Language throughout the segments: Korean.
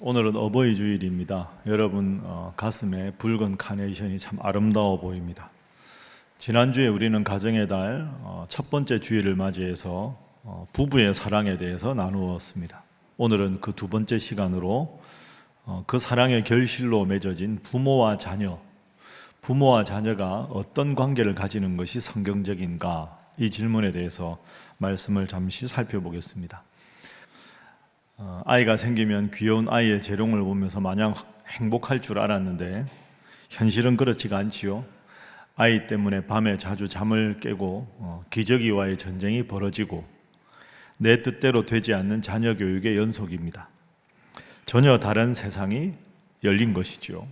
오늘은 어버이 주일입니다. 여러분 가슴에 붉은 카네이션이 참 아름다워 보입니다. 지난주에 우리는 가정의 달 첫 번째 주일을 맞이해서 부부의 사랑에 대해서 나누었습니다. 오늘은 그 두 번째 시간으로 그 사랑의 결실로 맺어진 부모와 자녀, 부모와 자녀가 어떤 관계를 가지는 것이 성경적인가, 이 질문에 대해서 말씀을 잠시 살펴보겠습니다. 아이가 생기면 귀여운 아이의 재롱을 보면서 마냥 행복할 줄 알았는데 현실은 그렇지가 않지요. 아이 때문에 밤에 자주 잠을 깨고 기저귀와의 전쟁이 벌어지고 내 뜻대로 되지 않는 자녀 교육의 연속입니다. 전혀 다른 세상이 열린 것이죠.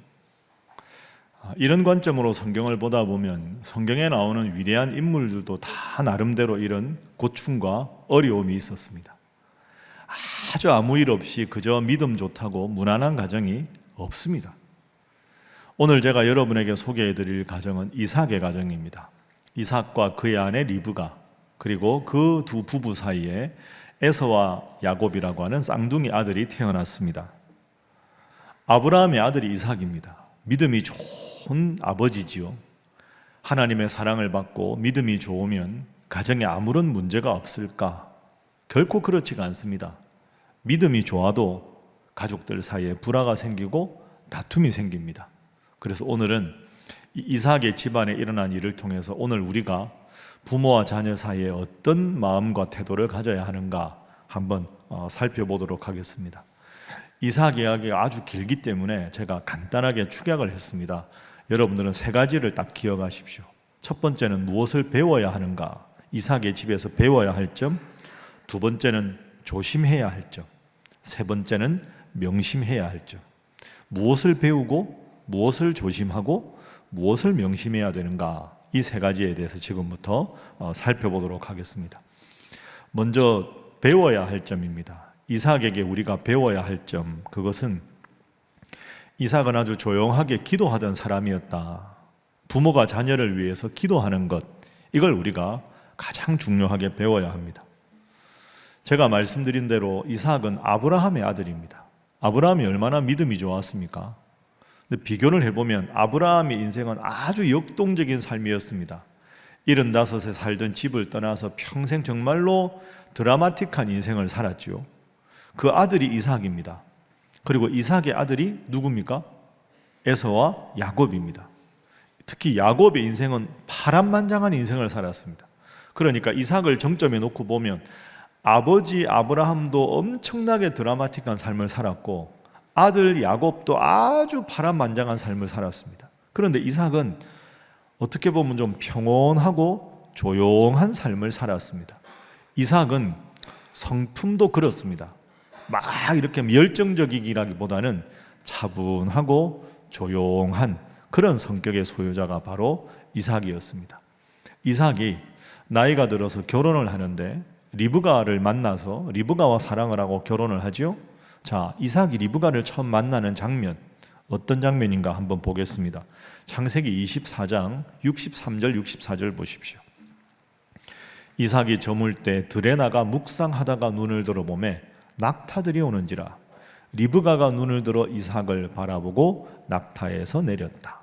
이런 관점으로 성경을 보다 보면 성경에 나오는 위대한 인물들도 다 나름대로 이런 고충과 어려움이 있었습니다. 아주 아무 일 없이 그저 믿음 좋다고 무난한 가정이 없습니다. 오늘 제가 여러분에게 소개해 드릴 가정은 이삭의 가정입니다. 이삭과 그의 아내 리브가, 그리고 그 두 부부 사이에 에서와 야곱이라고 하는 쌍둥이 아들이 태어났습니다. 아브라함의 아들이 이삭입니다. 믿음이 좋은 아버지지요. 하나님의 사랑을 받고 믿음이 좋으면 가정에 아무런 문제가 없을까? 결코 그렇지가 않습니다. 믿음이 좋아도 가족들 사이에 불화가 생기고 다툼이 생깁니다. 그래서 오늘은 이삭의 집안에 일어난 일을 통해서 오늘 우리가 부모와 자녀 사이에 어떤 마음과 태도를 가져야 하는가 한번 살펴보도록 하겠습니다. 이삭 이야기가 아주 길기 때문에 제가 간단하게 축약을 했습니다. 여러분들은 세 가지를 딱 기억하십시오. 첫 번째는 무엇을 배워야 하는가, 이삭의 집에서 배워야 할 점. 두 번째는 조심해야 할 점. 세 번째는 명심해야 할 점. 무엇을 배우고 무엇을 조심하고 무엇을 명심해야 되는가, 이 세 가지에 대해서 지금부터 살펴보도록 하겠습니다. 먼저 배워야 할 점입니다. 이삭에게 우리가 배워야 할 점, 그것은 이삭은 아주 조용하게 기도하던 사람이었다. 부모가 자녀를 위해서 기도하는 것, 이걸 우리가 가장 중요하게 배워야 합니다. 제가 말씀드린 대로 이삭은 아브라함의 아들입니다. 아브라함이 얼마나 믿음이 좋았습니까? 근데 비교를 해보면 아브라함의 인생은 아주 역동적인 삶이었습니다. 75세 살던 집을 떠나서 평생 정말로 드라마틱한 인생을 살았죠. 그 아들이 이삭입니다. 그리고 이삭의 아들이 누굽니까? 에서와 야곱입니다. 특히 야곱의 인생은 파란만장한 인생을 살았습니다. 그러니까 이삭을 정점에 놓고 보면 아버지 아브라함도 엄청나게 드라마틱한 삶을 살았고 아들 야곱도 아주 파란만장한 삶을 살았습니다. 그런데 이삭은 어떻게 보면 좀 평온하고 조용한 삶을 살았습니다. 이삭은 성품도 그렇습니다. 막 이렇게 열정적이기라기보다는 차분하고 조용한 그런 성격의 소유자가 바로 이삭이었습니다. 이삭이 나이가 들어서 결혼을 하는데 리브가를 만나서 리브가와 사랑을 하고 결혼을 하죠. 자, 이삭이 리브가를 처음 만나는 장면, 어떤 장면인가 한번 보겠습니다. 창세기 24장 63절 64절 보십시오. 이삭이 저물 때 들에 나가 묵상하다가 눈을 들어보매 낙타들이 오는지라. 리브가가 눈을 들어 이삭을 바라보고 낙타에서 내렸다.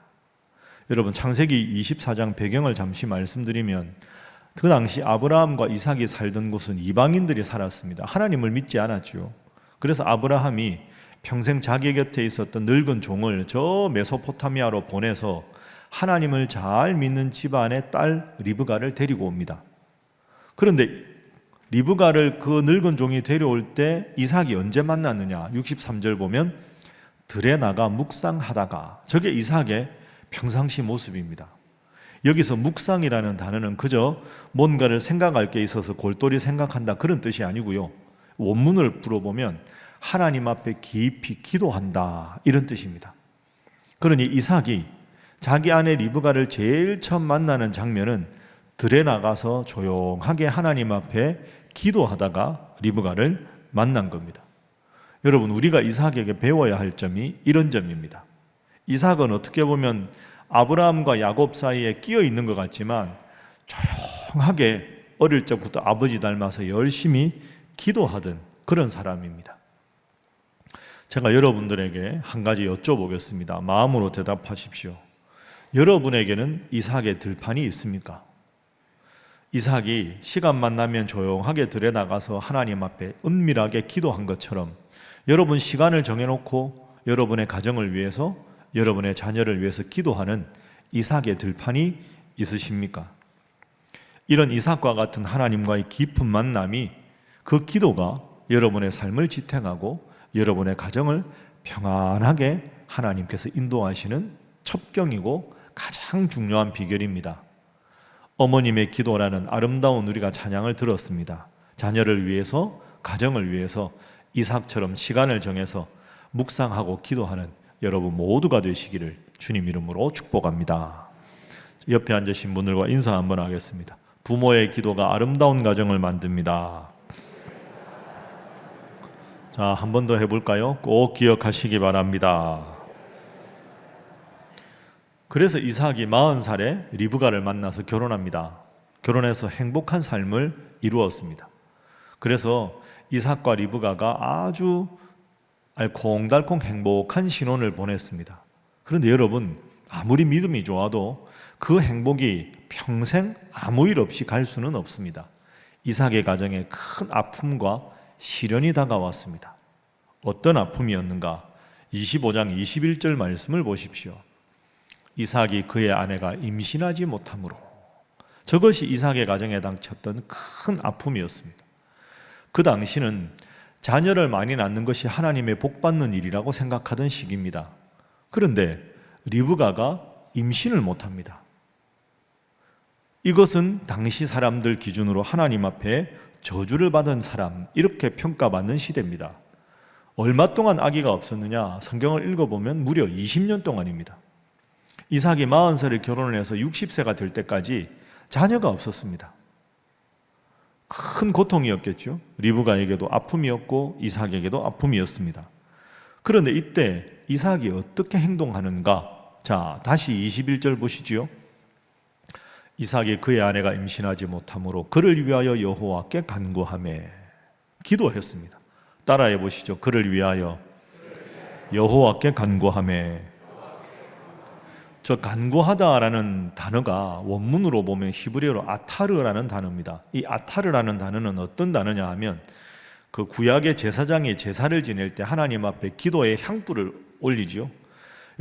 여러분, 창세기 24장 배경을 잠시 말씀드리면 그 당시 아브라함과 이삭이 살던 곳은 이방인들이 살았습니다. 하나님을 믿지 않았죠. 그래서 아브라함이 평생 자기 곁에 있었던 늙은 종을 저 메소포타미아로 보내서 하나님을 잘 믿는 집안의 딸 리브가를 데리고 옵니다. 그런데 리브가를 그 늙은 종이 데려올 때 이삭이 언제 만났느냐? 63절 보면 들에 나가 묵상하다가, 저게 이삭의 평상시 모습입니다. 여기서 묵상이라는 단어는 그저 뭔가를 생각할 게 있어서 골똘히 생각한다, 그런 뜻이 아니고요. 원문을 풀어보면 하나님 앞에 깊이 기도한다, 이런 뜻입니다. 그러니 이삭이 자기 아내 리브가를 제일 처음 만나는 장면은 들에 나가서 조용하게 하나님 앞에 기도하다가 리브가를 만난 겁니다. 여러분, 우리가 이삭에게 배워야 할 점이 이런 점입니다. 이삭은 어떻게 보면 아브라함과 야곱 사이에 끼어 있는 것 같지만 조용하게 어릴 적부터 아버지 닮아서 열심히 기도하던 그런 사람입니다. 제가 여러분들에게 한 가지 여쭤보겠습니다. 마음으로 대답하십시오. 여러분에게는 이삭의 들판이 있습니까? 이삭이 시간만 나면 조용하게 들여나가서 하나님 앞에 은밀하게 기도한 것처럼 여러분 시간을 정해놓고 여러분의 가정을 위해서, 여러분의 자녀를 위해서 기도하는 이삭의 들판이 있으십니까? 이런 이삭과 같은 하나님과의 깊은 만남이, 그 기도가 여러분의 삶을 지탱하고 여러분의 가정을 평안하게 하나님께서 인도하시는 첩경이고 가장 중요한 비결입니다. 어머님의 기도라는 아름다운 우리가 찬양을 들었습니다. 자녀를 위해서, 가정을 위해서 이삭처럼 시간을 정해서 묵상하고 기도하는 여러분 모두가 되시기를 주님 이름으로 축복합니다. 옆에 앉으신 분들과 인사 한번 하겠습니다. 부모의 기도가 아름다운 가정을 만듭니다. 자, 한 번 더 해볼까요? 꼭 기억하시기 바랍니다. 그래서 이삭이 40살에 리브가를 만나서 결혼합니다. 결혼해서 행복한 삶을 이루었습니다. 그래서 이삭과 리브가가 아주 알콩달콩 행복한 신혼을 보냈습니다. 그런데 여러분, 아무리 믿음이 좋아도 그 행복이 평생 아무 일 없이 갈 수는 없습니다. 이삭의 가정에 큰 아픔과 시련이 다가왔습니다. 어떤 아픔이었는가? 25장 21절 말씀을 보십시오. 이삭이 그의 아내가 임신하지 못함으로, 저것이 이삭의 가정에 닥쳤던 큰 아픔이었습니다. 그 당시는 자녀를 많이 낳는 것이 하나님의 복받는 일이라고 생각하던 시기입니다. 그런데 리브가가 임신을 못합니다. 이것은 당시 사람들 기준으로 하나님 앞에 저주를 받은 사람, 이렇게 평가받는 시대입니다. 얼마 동안 아기가 없었느냐? 성경을 읽어보면 무려 20년 동안입니다. 이삭이 40살에 결혼을 해서 60세가 될 때까지 자녀가 없었습니다. 큰 고통이었겠죠. 리브가에게도 아픔이었고 이삭에게도 아픔이었습니다. 그런데 이때 이삭이 어떻게 행동하는가? 자, 다시 21절 보시지요. 이삭이 그의 아내가 임신하지 못함으로 그를 위하여 여호와께 간구하며 기도했습니다. 따라해 보시죠. 그를 위하여 여호와께 간구하며. 저 간구하다라는 단어가 원문으로 보면 히브리어로 아타르라는 단어입니다. 이 아타르라는 단어는 어떤 단어냐 하면, 그 구약의 제사장이 제사를 지낼 때 하나님 앞에 기도의 향불을 올리죠.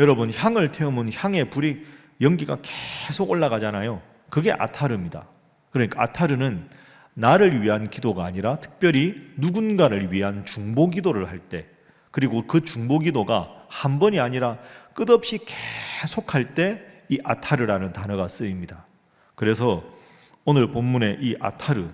여러분, 향을 태우면 향의 불이, 연기가 계속 올라가잖아요. 그게 아타르입니다. 그러니까 아타르는 나를 위한 기도가 아니라 특별히 누군가를 위한 중보 기도를 할 때, 그리고 그 중보 기도가 한 번이 아니라 끝없이 계속할 때 이 아타르라는 단어가 쓰입니다. 그래서 오늘 본문의 이 아타르,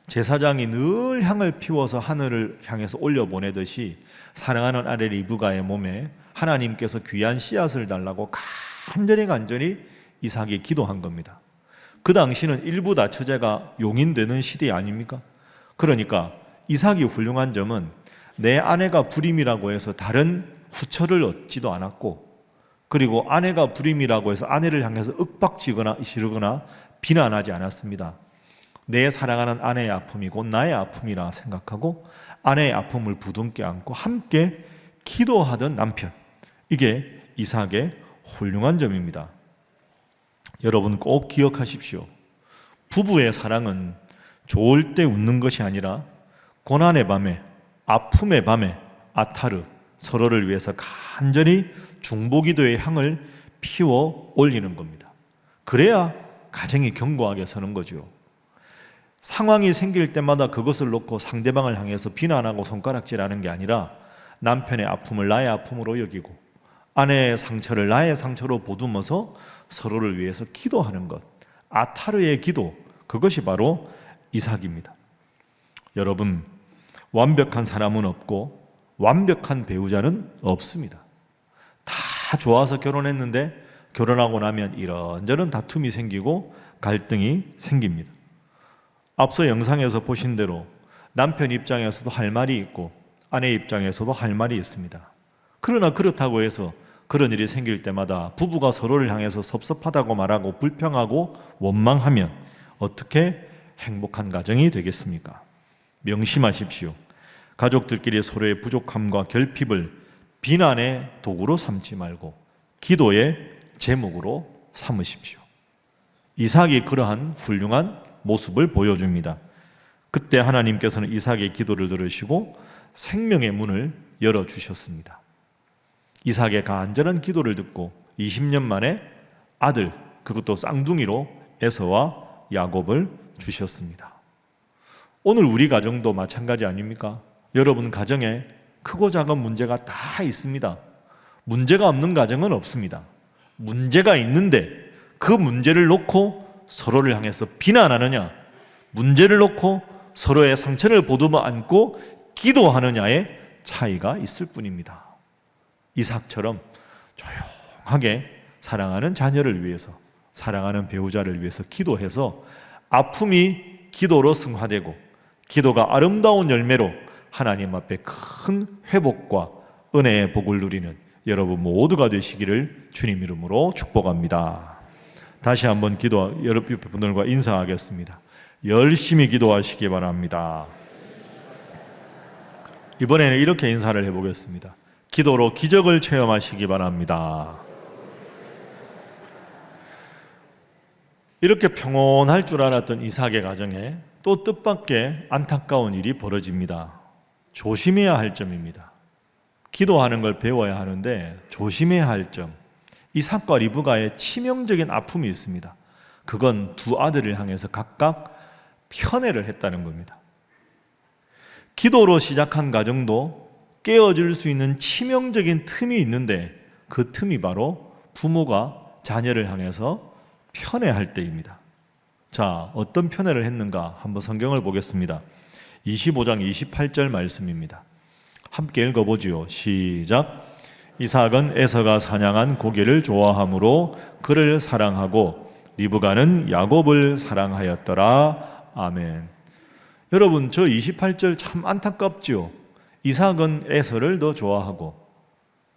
제사장이 늘 향을 피워서 하늘을 향해서 올려보내듯이 사랑하는 아내 리브가의 몸에 하나님께서 귀한 씨앗을 달라고 간절히 이삭이 기도한 겁니다. 그 당시는 일부 다처제가 용인되는 시대 아닙니까? 그러니까 이삭이 훌륭한 점은 내 아내가 불임이라고 해서 다른 후처를 얻지도 않았고, 그리고 아내가 불임이라고 해서 아내를 향해서 윽박지거나 지르거나 비난하지 않았습니다. 내 사랑하는 아내의 아픔이 곧 나의 아픔이라 생각하고 아내의 아픔을 부둥켜 안고 함께 기도하던 남편, 이게 이삭의 훌륭한 점입니다. 여러분 꼭 기억하십시오. 부부의 사랑은 좋을 때 웃는 것이 아니라 고난의 밤에, 아픔의 밤에 아타르, 서로를 위해서 간절히 중보기도의 향을 피워 올리는 겁니다. 그래야 가정이 견고하게 서는 거죠. 상황이 생길 때마다 그것을 놓고 상대방을 향해서 비난하고 손가락질하는 게 아니라 남편의 아픔을 나의 아픔으로 여기고 아내의 상처를 나의 상처로 보듬어서 서로를 위해서 기도하는 것, 아타르의 기도, 그것이 바로 이삭입니다. 여러분, 완벽한 사람은 없고 완벽한 배우자는 없습니다. 다 좋아서 결혼했는데 결혼하고 나면 이런저런 다툼이 생기고 갈등이 생깁니다. 앞서 영상에서 보신 대로 남편 입장에서도 할 말이 있고 아내 입장에서도 할 말이 있습니다. 그러나 그렇다고 해서 그런 일이 생길 때마다 부부가 서로를 향해서 섭섭하다고 말하고 불평하고 원망하면 어떻게 행복한 가정이 되겠습니까? 명심하십시오. 가족들끼리 서로의 부족함과 결핍을 비난의 도구로 삼지 말고 기도의 제목으로 삼으십시오. 이삭이 그러한 훌륭한 모습을 보여줍니다. 그때 하나님께서는 이삭의 기도를 들으시고 생명의 문을 열어주셨습니다. 이삭의 간절한 기도를 듣고 20년 만에 아들, 그것도 쌍둥이로 에서와 야곱을 주셨습니다. 오늘 우리 가정도 마찬가지 아닙니까? 여러분 가정에 크고 작은 문제가 다 있습니다. 문제가 없는 가정은 없습니다. 문제가 있는데 그 문제를 놓고 서로를 향해서 비난하느냐, 문제를 놓고 서로의 상처를 보듬어 안고 기도하느냐의 차이가 있을 뿐입니다. 이삭처럼 조용하게 사랑하는 자녀를 위해서, 사랑하는 배우자를 위해서 기도해서 아픔이 기도로 승화되고 기도가 아름다운 열매로 하나님 앞에 큰 회복과 은혜의 복을 누리는 여러분 모두가 되시기를 주님 이름으로 축복합니다. 다시 한번 여러분들과 인사하겠습니다. 열심히 기도하시기 바랍니다. 이번에는 이렇게 인사를 해보겠습니다. 기도로 기적을 체험하시기 바랍니다. 이렇게 평온할 줄 알았던 이삭의 가정에 또 뜻밖의 안타까운 일이 벌어집니다. 조심해야 할 점입니다. 기도하는 걸 배워야 하는데 조심해야 할 점, 이삭과 리브가의 치명적인 아픔이 있습니다. 그건 두 아들을 향해서 각각 편애를 했다는 겁니다. 기도로 시작한 가정도 깨어질 수 있는 치명적인 틈이 있는데 그 틈이 바로 부모가 자녀를 향해서 편애할 때입니다. 자, 어떤 편애를 했는가 한번 성경을 보겠습니다. 25장 28절 말씀입니다. 함께 읽어보지요. 시작. 이삭은 에서가 사냥한 고기를 좋아하므로 그를 사랑하고 리브가는 야곱을 사랑하였더라. 아멘. 여러분, 저 28절 참 안타깝죠. 이삭은 에서를 더 좋아하고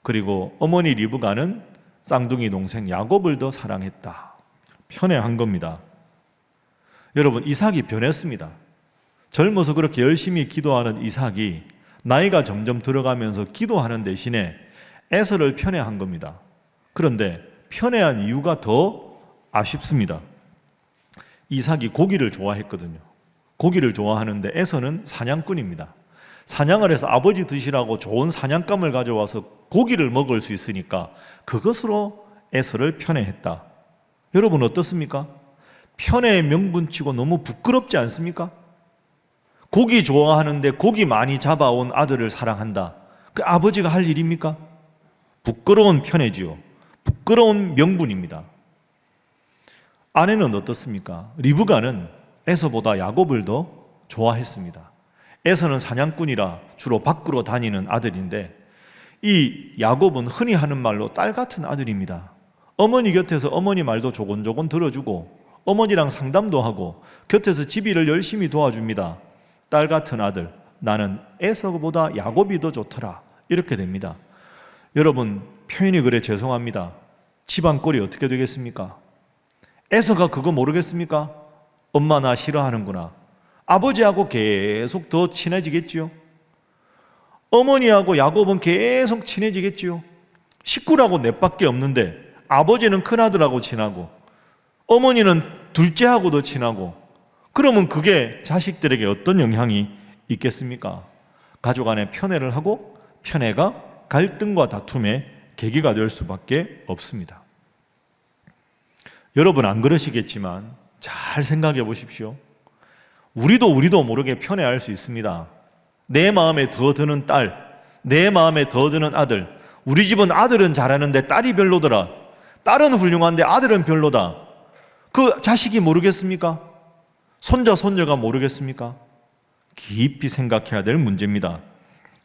그리고 어머니 리브가는 쌍둥이 동생 야곱을 더 사랑했다. 편애한 겁니다. 여러분, 이삭이 변했습니다. 젊어서 그렇게 열심히 기도하는 이삭이 나이가 점점 들어가면서 기도하는 대신에 에서를 편애한 겁니다. 그런데 편애한 이유가 더 아쉽습니다. 이삭이 고기를 좋아했거든요. 고기를 좋아하는데 에서는 사냥꾼입니다. 사냥을 해서 아버지 드시라고 좋은 사냥감을 가져와서 고기를 먹을 수 있으니까 그것으로 에서를 편애했다. 여러분 어떻습니까? 편애의 명분치고 너무 부끄럽지 않습니까? 고기 좋아하는데 고기 많이 잡아온 아들을 사랑한다. 그 아버지가 할 일입니까? 부끄러운 편애지요. 부끄러운 명분입니다. 아내는 어떻습니까? 리브가는 에서보다 야곱을 더 좋아했습니다. 에서는 사냥꾼이라 주로 밖으로 다니는 아들인데 이 야곱은 흔히 하는 말로 딸 같은 아들입니다. 어머니 곁에서 어머니 말도 조곤조곤 들어주고 어머니랑 상담도 하고 곁에서 집일을 열심히 도와줍니다. 딸 같은 아들, 나는 에서보다 야곱이 더 좋더라. 이렇게 됩니다. 여러분, 표현이 그래 죄송합니다. 집안 꼴이 어떻게 되겠습니까? 에서가 그거 모르겠습니까? 엄마 나 싫어하는구나. 아버지하고 계속 더 친해지겠지요. 어머니하고 야곱은 계속 친해지겠지요. 식구라고 넷밖에 없는데 아버지는 큰아들하고 친하고 어머니는 둘째하고도 친하고 그러면 그게 자식들에게 어떤 영향이 있겠습니까? 가족 안에 편애를 하고 편애가 갈등과 다툼의 계기가 될 수밖에 없습니다. 여러분 안 그러시겠지만 잘 생각해 보십시오. 우리도 모르게 편애할 수 있습니다. 내 마음에 더 드는 딸, 내 마음에 더 드는 아들. 우리 집은 아들은 잘하는데 딸이 별로더라. 딸은 훌륭한데 아들은 별로다. 그 자식이 모르겠습니까? 손자, 손녀가 모르겠습니까? 깊이 생각해야 될 문제입니다.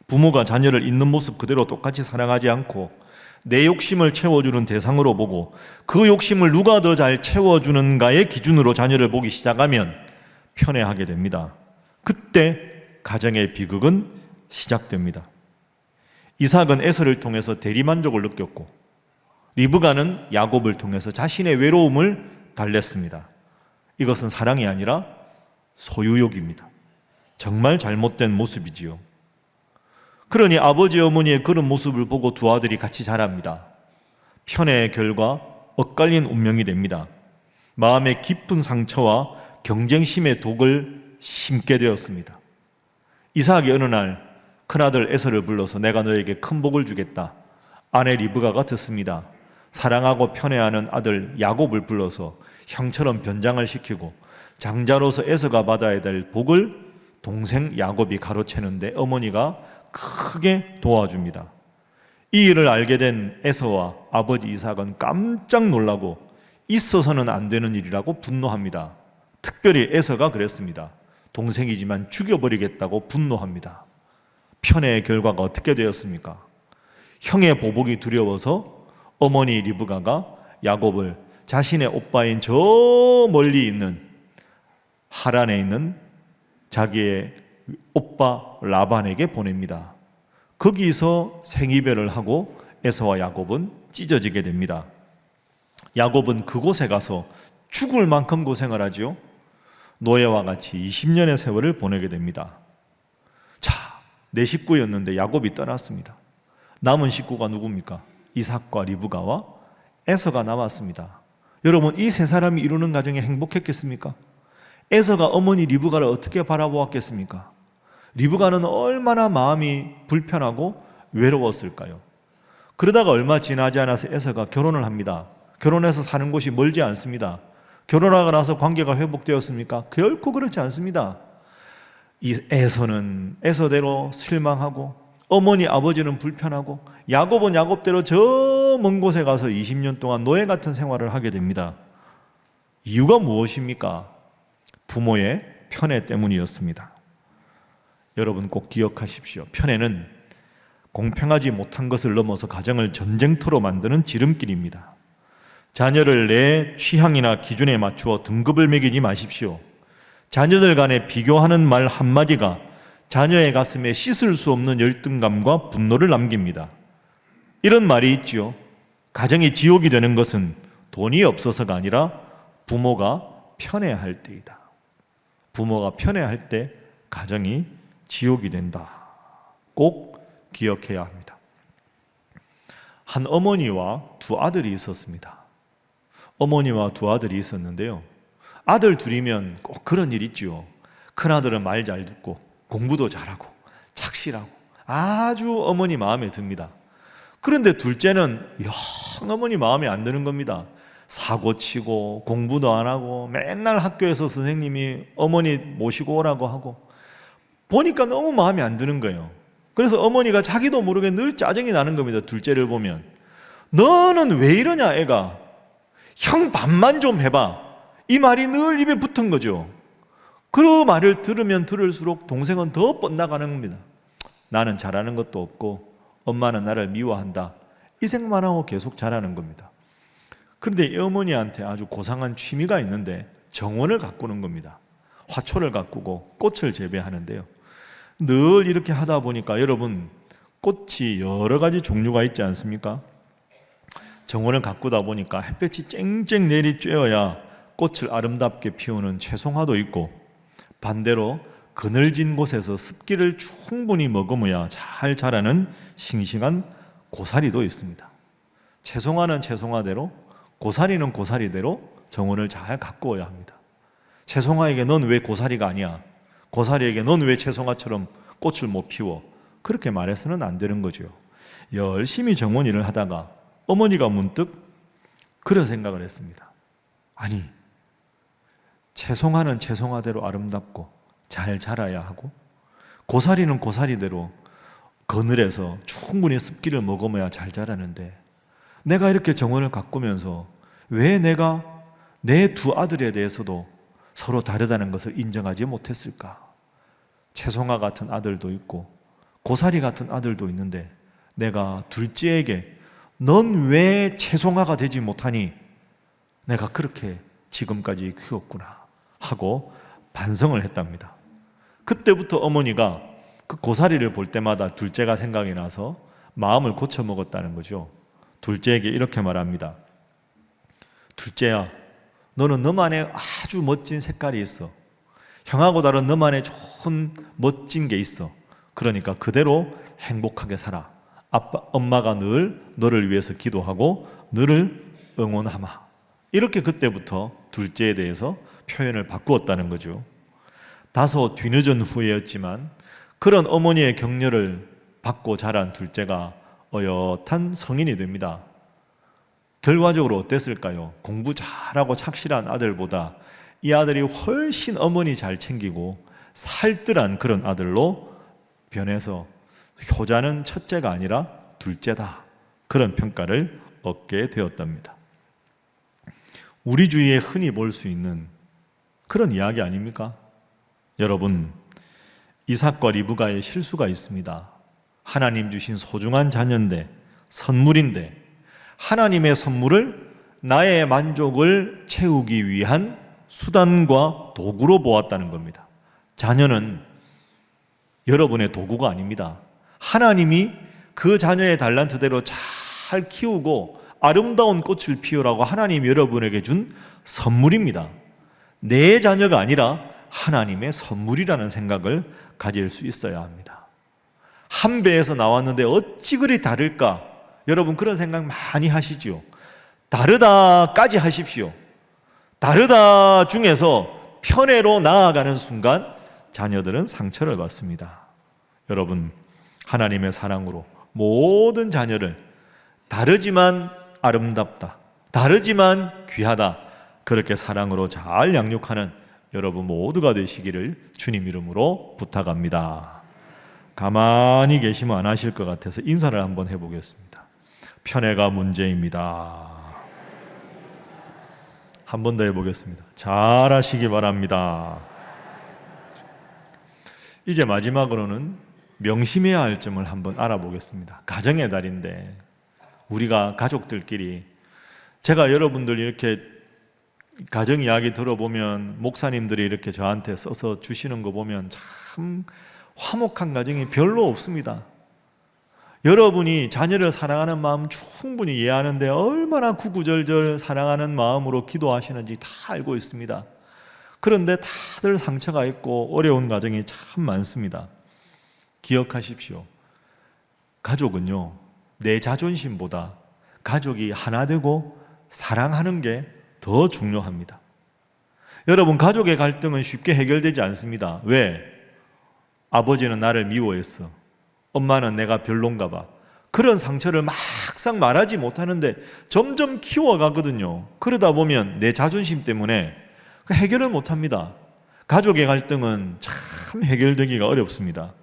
부모가 자녀를 있는 모습 그대로 똑같이 사랑하지 않고 내 욕심을 채워주는 대상으로 보고 그 욕심을 누가 더 잘 채워주는가의 기준으로 자녀를 보기 시작하면 편애하게 됩니다. 그때 가정의 비극은 시작됩니다. 이삭은 에서를 통해서 대리만족을 느꼈고 리브가는 야곱을 통해서 자신의 외로움을 달랬습니다. 이것은 사랑이 아니라 소유욕입니다. 정말 잘못된 모습이지요. 그러니 아버지 어머니의 그런 모습을 보고 두 아들이 같이 자랍니다. 편애의 결과 엇갈린 운명이 됩니다. 마음의 깊은 상처와 경쟁심의 독을 심게 되었습니다. 이삭이 어느 날 큰아들 에서를 불러서 내가 너에게 큰 복을 주겠다. 아내 리브가가 듣습니다. 사랑하고 편애하는 아들 야곱을 불러서 형처럼 변장을 시키고 장자로서 에서가 받아야 될 복을 동생 야곱이 가로채는데 어머니가 크게 도와줍니다. 이 일을 알게 된 에서와 아버지 이삭은 깜짝 놀라고 있어서는 안 되는 일이라고 분노합니다. 특별히 에서가 그랬습니다. 동생이지만 죽여버리겠다고 분노합니다. 편애의 결과가 어떻게 되었습니까? 형의 보복이 두려워서 어머니 리브가가 야곱을 자신의 오빠인 저 멀리 있는 하란에 있는 자기의 오빠 라반에게 보냅니다. 거기서 생이별을 하고 에서와 야곱은 찢어지게 됩니다. 야곱은 그곳에 가서 죽을 만큼 고생을 하죠. 노예와 같이 20년의 세월을 보내게 됩니다. 자, 네 식구였는데 야곱이 떠났습니다. 남은 식구가 누굽니까? 이삭과 리브가와 에서가 남았습니다. 여러분, 이 세 사람이 이루는 가정이 행복했겠습니까? 에서가 어머니 리브가를 어떻게 바라보았겠습니까? 리브가는 얼마나 마음이 불편하고 외로웠을까요? 그러다가 얼마 지나지 않아서 에서가 결혼을 합니다. 결혼해서 사는 곳이 멀지 않습니다. 결혼하고 나서 관계가 회복되었습니까? 결코 그렇지 않습니다. 이 에서는 에서대로 실망하고 어머니 아버지는 불편하고 야곱은 야곱대로 저 먼 곳에 가서 20년 동안 노예 같은 생활을 하게 됩니다. 이유가 무엇입니까? 부모의 편애 때문이었습니다. 여러분 꼭 기억하십시오. 편애는 공평하지 못한 것을 넘어서 가정을 전쟁터로 만드는 지름길입니다. 자녀를 내 취향이나 기준에 맞추어 등급을 매기지 마십시오. 자녀들 간에 비교하는 말 한마디가 자녀의 가슴에 씻을 수 없는 열등감과 분노를 남깁니다. 이런 말이 있지요. 가정이 지옥이 되는 것은 돈이 없어서가 아니라 부모가 편애할 때이다. 부모가 편애할 때 가정이 지옥이 된다. 꼭 기억해야 합니다. 한 어머니와 두 아들이 있었습니다. 어머니와 두 아들이 있었는데요. 아들 둘이면 꼭 그런 일 있죠. 큰아들은 말 잘 듣고 공부도 잘하고 착실하고 아주 어머니 마음에 듭니다. 그런데 둘째는 영 어머니 마음에 안 드는 겁니다. 사고치고 공부도 안 하고 맨날 학교에서 선생님이 어머니 모시고 오라고 하고 보니까 너무 마음에 안 드는 거예요. 그래서 어머니가 자기도 모르게 늘 짜증이 나는 겁니다. 둘째를 보면. 너는 왜 이러냐 애가. 형 반만 좀 해봐. 이 말이 늘 입에 붙은 거죠. 그 말을 들으면 들을수록 동생은 더 뻗나가는 겁니다. 나는 잘하는 것도 없고 엄마는 나를 미워한다. 이 생각만 하고 계속 자라는 겁니다. 그런데 이 어머니한테 아주 고상한 취미가 있는데 정원을 가꾸는 겁니다. 화초를 가꾸고 꽃을 재배하는데요. 늘 이렇게 하다 보니까 여러분 꽃이 여러 가지 종류가 있지 않습니까? 정원을 가꾸다 보니까 햇볕이 쨍쨍 내리쬐어야 꽃을 아름답게 피우는 채송화도 있고 반대로 그늘진 곳에서 습기를 충분히 머금어야 잘 자라는 싱싱한 고사리도 있습니다. 채송화는 채송화대로 고사리는 고사리대로 정원을 잘 가꾸어야 합니다. 채송화에게 넌 왜 고사리가 아니야? 고사리에게 넌 왜 채송화처럼 꽃을 못 피워? 그렇게 말해서는 안 되는 거죠. 열심히 정원 일을 하다가 어머니가 문득 그런 생각을 했습니다. 아니, 채송화는 채송화대로 아름답고 잘 자라야 하고 고사리는 고사리대로 그늘에서 충분히 습기를 머금어야 잘 자라는데 내가 이렇게 정원을 가꾸면서 왜 내가 내 두 아들에 대해서도 서로 다르다는 것을 인정하지 못했을까? 채송화 같은 아들도 있고 고사리 같은 아들도 있는데 내가 둘째에게 넌 왜 채송화가 되지 못하니? 내가 그렇게 지금까지 키웠구나 하고 반성을 했답니다. 그때부터 어머니가 그 고사리를 볼 때마다 둘째가 생각이 나서 마음을 고쳐먹었다는 거죠. 둘째에게 이렇게 말합니다. 둘째야, 너는 너만의 아주 멋진 색깔이 있어. 형하고 다른 너만의 좋은 멋진 게 있어. 그러니까 그대로 행복하게 살아. 엄마가 늘 너를 위해서 기도하고 너를 응원하마. 이렇게 그때부터 둘째에 대해서 표현을 바꾸었다는 거죠. 다소 뒤늦은 후회였지만 그런 어머니의 격려를 받고 자란 둘째가 어엿한 성인이 됩니다. 결과적으로 어땠을까요? 공부 잘하고 착실한 아들보다 이 아들이 훨씬 어머니 잘 챙기고 살뜰한 그런 아들로 변해서 효자는 첫째가 아니라 둘째다. 그런 평가를 얻게 되었답니다. 우리 주위에 흔히 볼 수 있는 그런 이야기 아닙니까? 여러분, 이삭과 리브가의 실수가 있습니다. 하나님 주신 소중한 자녀인데, 선물인데, 하나님의 선물을 나의 만족을 채우기 위한 수단과 도구로 보았다는 겁니다. 자녀는 여러분의 도구가 아닙니다. 하나님이 그 자녀의 달란트대로 잘 키우고 아름다운 꽃을 피우라고 하나님 여러분에게 준 선물입니다. 내 자녀가 아니라 하나님의 선물이라는 생각을 가질 수 있어야 합니다. 한 배에서 나왔는데 어찌 그리 다를까? 여러분 그런 생각 많이 하시지요. 다르다까지 하십시오. 다르다 중에서 편애로 나아가는 순간 자녀들은 상처를 받습니다. 여러분, 하나님의 사랑으로 모든 자녀를 다르지만 아름답다, 다르지만 귀하다, 그렇게 사랑으로 잘 양육하는 여러분 모두가 되시기를 주님 이름으로 부탁합니다. 가만히 계시면 안 하실 것 같아서 인사를 한번 해보겠습니다. 편애가 문제입니다. 한 번 더 해보겠습니다. 잘 하시기 바랍니다. 이제 마지막으로는 명심해야 할 점을 한번 알아보겠습니다. 가정의 달인데 우리가 가족들끼리, 제가 여러분들 이렇게 가정 이야기 들어보면 목사님들이 이렇게 저한테 써서 주시는 거 보면 참 화목한 가정이 별로 없습니다. 여러분이 자녀를 사랑하는 마음 충분히 이해하는데 얼마나 구구절절 사랑하는 마음으로 기도하시는지 다 알고 있습니다. 그런데 다들 상처가 있고 어려운 가정이 참 많습니다. 기억하십시오. 가족은요, 내 자존심보다 가족이 하나 되고 사랑하는 게 더 중요합니다. 여러분, 가족의 갈등은 쉽게 해결되지 않습니다. 왜? 아버지는 나를 미워했어. 엄마는 내가 별론가 봐. 그런 상처를 막상 말하지 못하는데 점점 키워가거든요. 그러다 보면 내 자존심 때문에 해결을 못합니다. 가족의 갈등은 참 해결되기가 어렵습니다.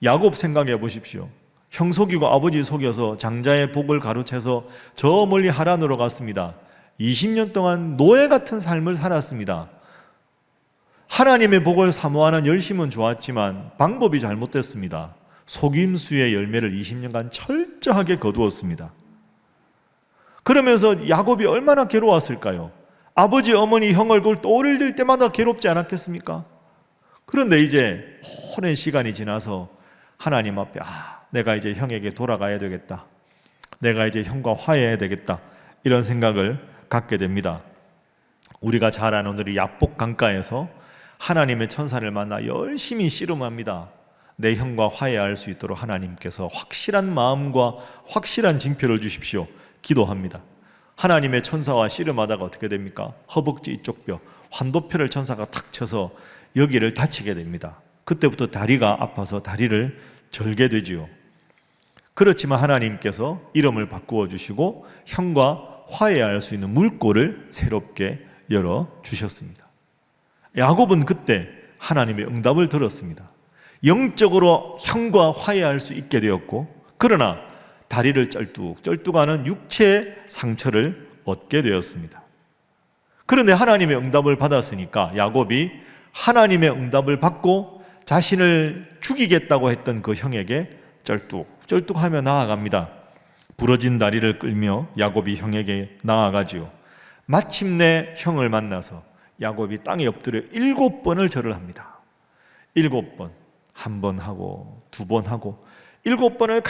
야곱 생각해 보십시오. 형 속이고 아버지 속여서 장자의 복을 가로채서 저 멀리 하란으로 갔습니다. 20년 동안 노예 같은 삶을 살았습니다. 하나님의 복을 사모하는 열심은 좋았지만 방법이 잘못됐습니다. 속임수의 열매를 20년간 철저하게 거두었습니다. 그러면서 야곱이 얼마나 괴로웠을까요? 아버지, 어머니, 형 얼굴 떠올릴 때마다 괴롭지 않았겠습니까? 그런데 이제 오랜 시간이 지나서 하나님 앞에 내가 이제 형에게 돌아가야 되겠다, 내가 이제 형과 화해해야 되겠다, 이런 생각을 갖게 됩니다. 우리가 잘 아는 우리 야복 강가에서 하나님의 천사를 만나 열심히 씨름합니다. 내 형과 화해할 수 있도록 하나님께서 확실한 마음과 확실한 징표를 주십시오. 기도합니다. 하나님의 천사와 씨름하다가 어떻게 됩니까? 허벅지 이쪽 뼈, 환도뼈를 천사가 탁 쳐서 여기를 다치게 됩니다. 그때부터 다리가 아파서 다리를 절게 되지요. 그렇지만 하나님께서 이름을 바꾸어 주시고 형과 화해할 수 있는 물꼬를 새롭게 열어 주셨습니다. 야곱은 그때 하나님의 응답을 들었습니다. 영적으로 형과 화해할 수 있게 되었고, 그러나 다리를 쩔뚝하는 육체의 상처를 얻게 되었습니다. 그런데 하나님의 응답을 받았으니까 야곱이 하나님의 응답을 받고 자신을 죽이겠다고 했던 그 형에게 쩔뚝하며 나아갑니다. 부러진 다리를 끌며 야곱이 형에게 나아가지요. 마침내 형을 만나서 야곱이 땅에 엎드려 7번을 절을 합니다. 7번, 한 번 하고 두 번 하고 7번을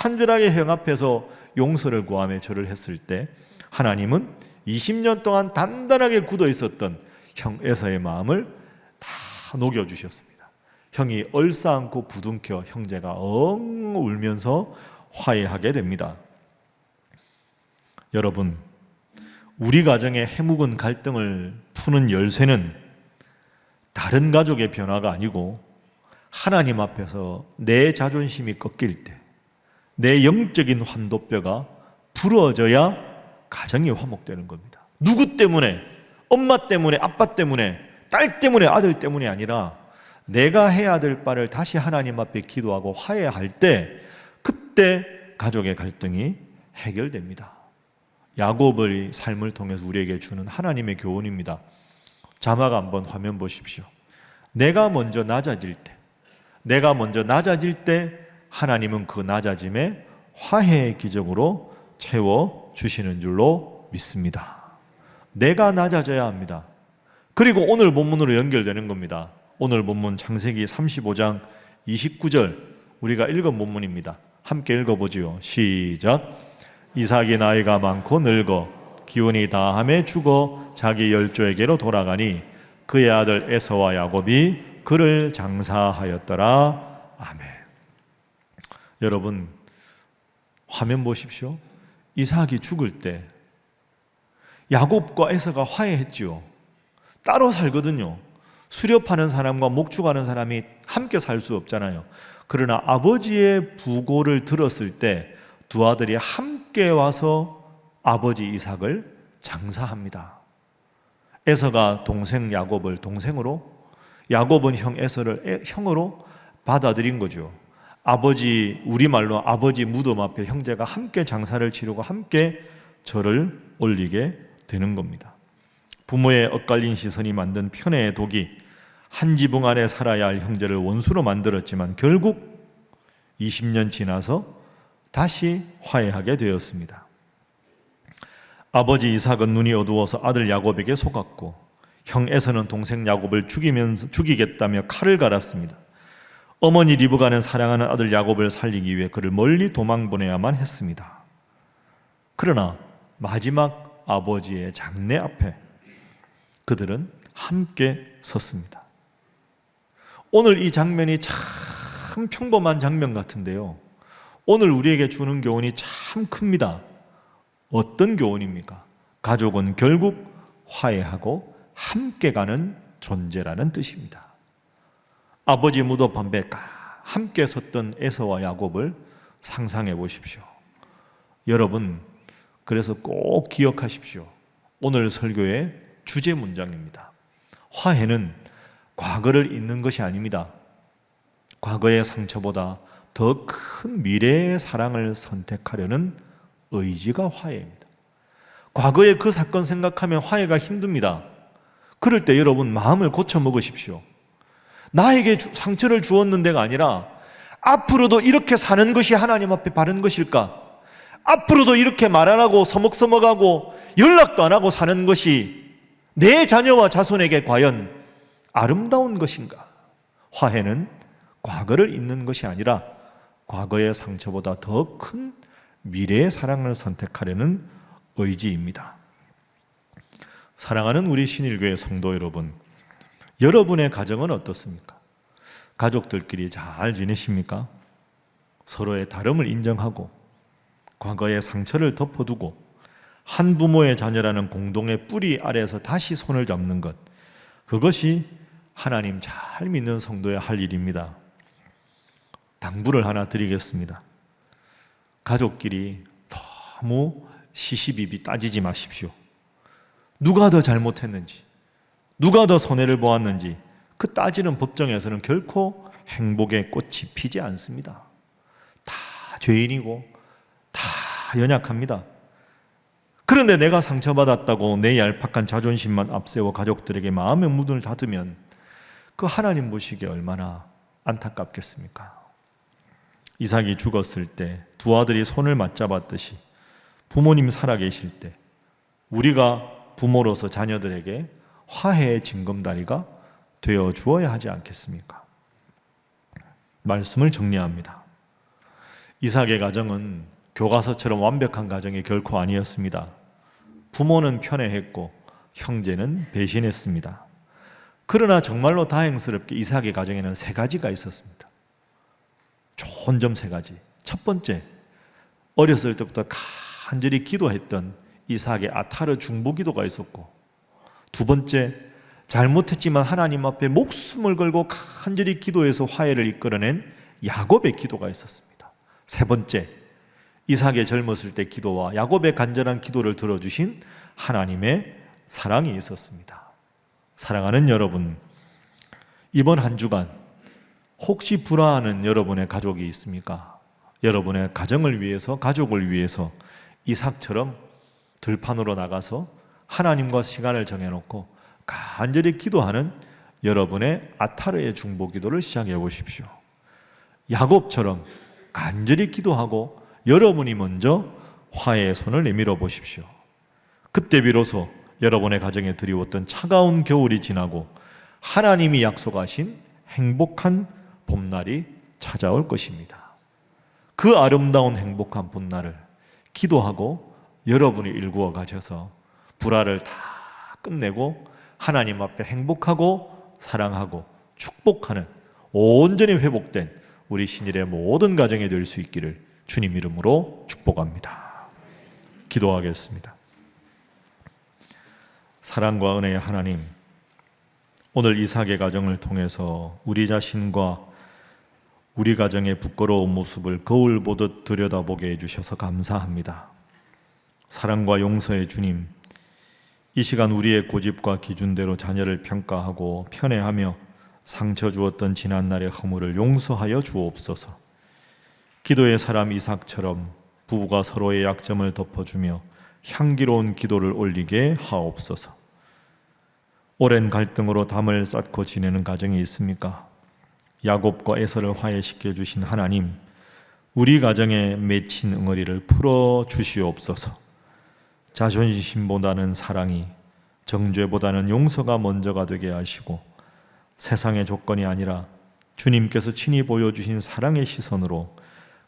간절하게 형 앞에서 용서를 구하며 절을 했을 때 하나님은 20년 동안 단단하게 굳어 있었던 형 에서의 마음을 다 녹여주셨습니다. 형이 얼싸안고 부둥켜 형제가 엉 울면서 화해하게 됩니다. 여러분, 우리 가정의 해묵은 갈등을 푸는 열쇠는 다른 가족의 변화가 아니고 하나님 앞에서 내 자존심이 꺾일 때, 내 영적인 환도뼈가 부러져야 가정이 화목되는 겁니다. 누구 때문에, 엄마 때문에, 아빠 때문에, 딸 때문에, 아들 때문이 아니라 내가 해야 될 바를 다시 하나님 앞에 기도하고 화해할 때, 그때 가족의 갈등이 해결됩니다. 야곱의 삶을 통해서 우리에게 주는 하나님의 교훈입니다. 자막 한번 화면 보십시오. 내가 먼저 낮아질 때 하나님은 그 낮아짐에 화해의 기적으로 채워주시는 줄로 믿습니다. 내가 낮아져야 합니다. 그리고 오늘 본문으로 연결되는 겁니다. 오늘 본문 창세기 35장 29절 우리가 읽은 본문입니다. 함께 읽어보지요. 시작. 이삭이 나이가 많고 늙어 기운이 다함에 죽어 자기 열조에게로 돌아가니 그의 아들 에서와 야곱이 그를 장사하였더라. 아멘. 여러분, 화면 보십시오. 이삭이 죽을 때 야곱과 에서가 화해했지요. 따로 살거든요. 수렵하는 사람과 목축하는 사람이 함께 살 수 없잖아요. 그러나 아버지의 부고를 들었을 때 두 아들이 함께 와서 아버지 이삭을 장사합니다. 에서가 동생 야곱을 동생으로, 야곱은 형 에서를 형으로 받아들인 거죠. 아버지, 우리말로 아버지 무덤 앞에 형제가 함께 장사를 치르고 함께 절을 올리게 되는 겁니다. 부모의 엇갈린 시선이 만든 편애의 독이 한 지붕 안에 살아야 할 형제를 원수로 만들었지만 결국 20년 지나서 다시 화해하게 되었습니다. 아버지 이삭은 눈이 어두워서 아들 야곱에게 속았고 형 에서는 동생 야곱을 죽이겠다며 칼을 갈았습니다. 어머니 리브가는 사랑하는 아들 야곱을 살리기 위해 그를 멀리 도망 보내야만 했습니다. 그러나 마지막 아버지의 장례 앞에 그들은 함께 섰습니다. 오늘 이 장면이 참 평범한 장면 같은데요, 오늘 우리에게 주는 교훈이 참 큽니다. 어떤 교훈입니까? 가족은 결국 화해하고 함께 가는 존재라는 뜻입니다. 아버지 무덤 앞에 함께 섰던 에서와 야곱을 상상해 보십시오. 여러분, 그래서 꼭 기억하십시오. 오늘 설교의 주제 문장입니다. 화해는 과거를 잊는 것이 아닙니다. 과거의 상처보다 더 큰 미래의 사랑을 선택하려는 의지가 화해입니다. 과거의 그 사건 생각하면 화해가 힘듭니다. 그럴 때 여러분 마음을 고쳐 먹으십시오. 나에게 상처를 주었는데가 아니라 앞으로도 이렇게 사는 것이 하나님 앞에 바른 것일까? 앞으로도 이렇게 말 안 하고 서먹서먹하고 연락도 안 하고 사는 것이 내 자녀와 자손에게 과연 아름다운 것인가? 화해는 과거를 잊는 것이 아니라 과거의 상처보다 더 큰 미래의 사랑을 선택하려는 의지입니다. 사랑하는 우리 신일교회 성도 여러분, 여러분의 가정은 어떻습니까? 가족들끼리 잘 지내십니까? 서로의 다름을 인정하고 과거의 상처를 덮어두고 한 부모의 자녀라는 공동의 뿌리 아래에서 다시 손을 잡는 것, 그것이 하나님 잘 믿는 성도의 할 일입니다. 당부를 하나 드리겠습니다. 가족끼리 너무 시시비비 따지지 마십시오. 누가 더 잘못했는지, 누가 더 손해를 보았는지 그 따지는 법정에서는 결코 행복의 꽃이 피지 않습니다. 다 죄인이고 다 연약합니다. 그런데 내가 상처받았다고 내 얄팍한 자존심만 앞세워 가족들에게 마음의 문을 닫으면 그 하나님 보시기에 얼마나 안타깝겠습니까? 이삭이 죽었을 때 두 아들이 손을 맞잡았듯이 부모님 살아계실 때 우리가 부모로서 자녀들에게 화해의 징검다리가 되어 주어야 하지 않겠습니까? 말씀을 정리합니다. 이삭의 가정은 교과서처럼 완벽한 가정이 결코 아니었습니다. 부모는 편애했고 형제는 배신했습니다. 그러나 정말로 다행스럽게 이삭의 가정에는 세 가지가 있었습니다. 좋은 점 세 가지. 첫 번째, 어렸을 때부터 간절히 기도했던 이삭의 아타르 중보 기도가 있었고, 두 번째, 잘못했지만 하나님 앞에 목숨을 걸고 간절히 기도해서 화해를 이끌어낸 야곱의 기도가 있었습니다. 세 번째, 이삭의 젊었을 때 기도와 야곱의 간절한 기도를 들어주신 하나님의 사랑이 있었습니다. 사랑하는 여러분, 이번 한 주간 혹시 불화하는 여러분의 가족이 있습니까? 여러분의 가정을 위해서, 가족을 위해서 이삭처럼 들판으로 나가서 하나님과 시간을 정해놓고 간절히 기도하는 여러분의 아타르의 중보 기도를 시작해 보십시오. 야곱처럼 간절히 기도하고 여러분이 먼저 화해의 손을 내밀어 보십시오. 그때 비로소 여러분의 가정에 드리웠던 차가운 겨울이 지나고 하나님이 약속하신 행복한 봄날이 찾아올 것입니다. 그 아름다운 행복한 봄날을 기도하고 여러분이 일구어 가셔서 불화를 다 끝내고 하나님 앞에 행복하고 사랑하고 축복하는 온전히 회복된 우리 신일의 모든 가정이 될 수 있기를 주님 이름으로 축복합니다. 기도하겠습니다. 사랑과 은혜의 하나님, 오늘 이삭의 가정을 통해서 우리 자신과 우리 가정의 부끄러운 모습을 거울 보듯 들여다보게 해주셔서 감사합니다. 사랑과 용서의 주님, 이 시간 우리의 고집과 기준대로 자녀를 평가하고 편애하며 상처 주었던 지난날의 허물을 용서하여 주옵소서. 기도의 사람 이삭처럼 부부가 서로의 약점을 덮어주며 향기로운 기도를 올리게 하옵소서. 오랜 갈등으로 담을 쌓고 지내는 가정이 있습니까? 야곱과 에서를 화해시켜 주신 하나님, 우리 가정에 맺힌 응어리를 풀어 주시옵소서. 자존심보다는 사랑이, 정죄보다는 용서가 먼저가 되게 하시고 세상의 조건이 아니라 주님께서 친히 보여주신 사랑의 시선으로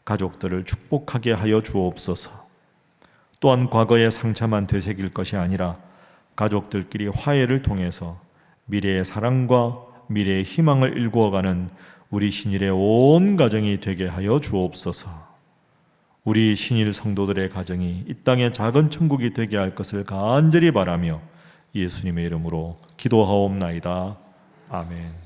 가족들을 축복하게 하여 주옵소서. 또한 과거의 상처만 되새길 것이 아니라 가족들끼리 화해를 통해서 미래의 사랑과 미래의 희망을 일구어가는 우리 신일의 온 가정이 되게 하여 주옵소서. 우리 신일 성도들의 가정이 이 땅의 작은 천국이 되게 할 것을 간절히 바라며 예수님의 이름으로 기도하옵나이다. 아멘.